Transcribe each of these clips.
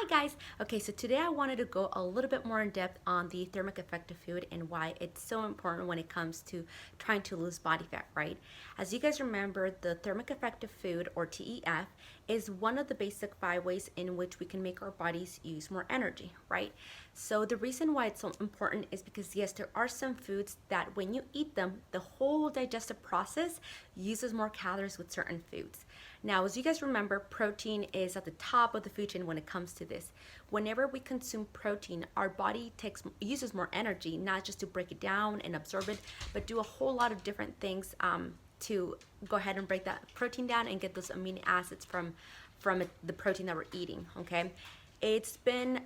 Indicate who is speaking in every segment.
Speaker 1: Hi guys! Okay, so today I wanted to go a little bit more in depth on the thermic effect of food and why it's so important when it comes to trying to lose body fat, right? As you guys remember, the thermic effect of food, or TEF, is one of the basic 5 ways in which we can make our bodies use more energy, right? So the reason why it's so important is because yes, there are some foods that when you eat them, the whole digestive process uses more calories with certain foods. Now, as you guys remember, protein is at the top of the food chain when it comes to this. Whenever we consume protein, our body uses more energy, not just to break it down and absorb it, but do a whole lot of different things to go ahead and break that protein down and get those amino acids from the protein that we're eating, okay? It's been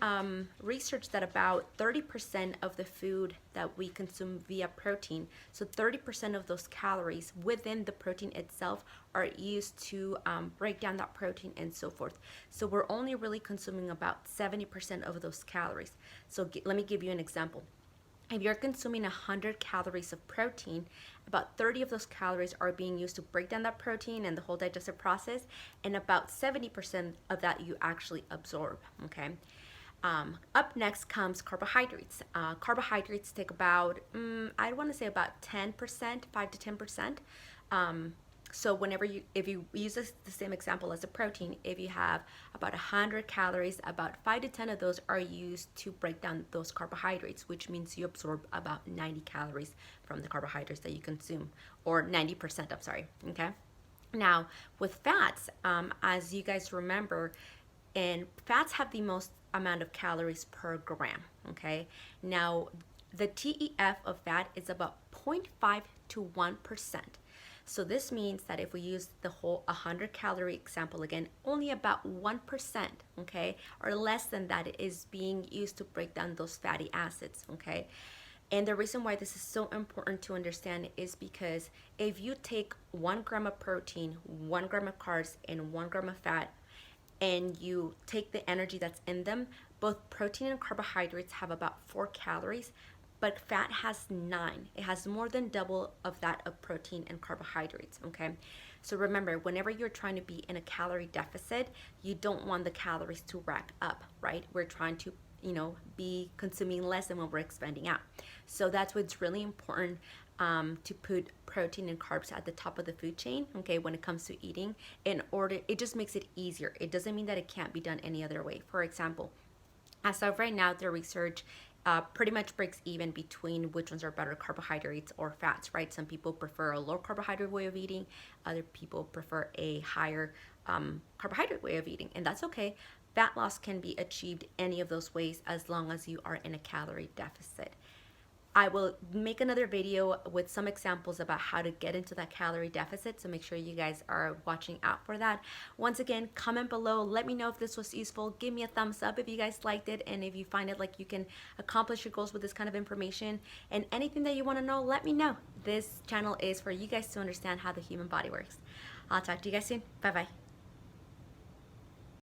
Speaker 1: researched that about 30% of the food that we consume via protein, so 30% of those calories within the protein itself are used to break down that protein and so forth. So we're only really consuming about 70% of those calories. So let me give you an example. If you're consuming 100 calories of protein, about 30 of those calories are being used to break down that protein and the whole digestive process, and about 70% of that you actually absorb, okay? Up next comes carbohydrates. Carbohydrates take about, I want to say about 10%, 5 to 10%. So if you use the same example as a protein, if you have about 100 calories, about 5 to 10 of those are used to break down those carbohydrates, which means you absorb about 90 calories from the carbohydrates that you consume, or 90%, I'm sorry, okay? Now, with fats, as you guys remember, and fats have the most amount of calories per gram, okay? Now, the TEF of fat is about 0.5 to 1%. So this means that if we use the whole 100 calorie example again, only about 1%, okay, or less than that is being used to break down those fatty acids, okay? And the reason why this is so important to understand is because if you take 1 gram of protein, 1 gram of carbs, and 1 gram of fat, and you take the energy that's in them, both protein and carbohydrates have about 4 calories, but fat has 9. It has more than double of that of protein and carbohydrates, okay? So remember, whenever you're trying to be in a calorie deficit, you don't want the calories to rack up, right? We're trying to, be consuming less than what we're expending out. So that's why it's really important to put protein and carbs at the top of the food chain, okay, when it comes to eating, it just makes it easier. It doesn't mean that it can't be done any other way. For example, as of right now, the research pretty much breaks even between which ones are better, carbohydrates or fats, right? Some people prefer a low carbohydrate way of eating. Other people prefer a higher carbohydrate way of eating, and that's okay. Fat loss can be achieved any of those ways as long as you are in a calorie deficit. I will make another video with some examples about how to get into that calorie deficit, so make sure you guys are watching out for that. Once again, comment below, let me know if this was useful. Give me a thumbs up if you guys liked it, and if you find it like you can accomplish your goals with this kind of information. And anything that you want to know, let me know. This channel is for you guys to understand how the human body works. I'll talk to you guys soon. Bye bye.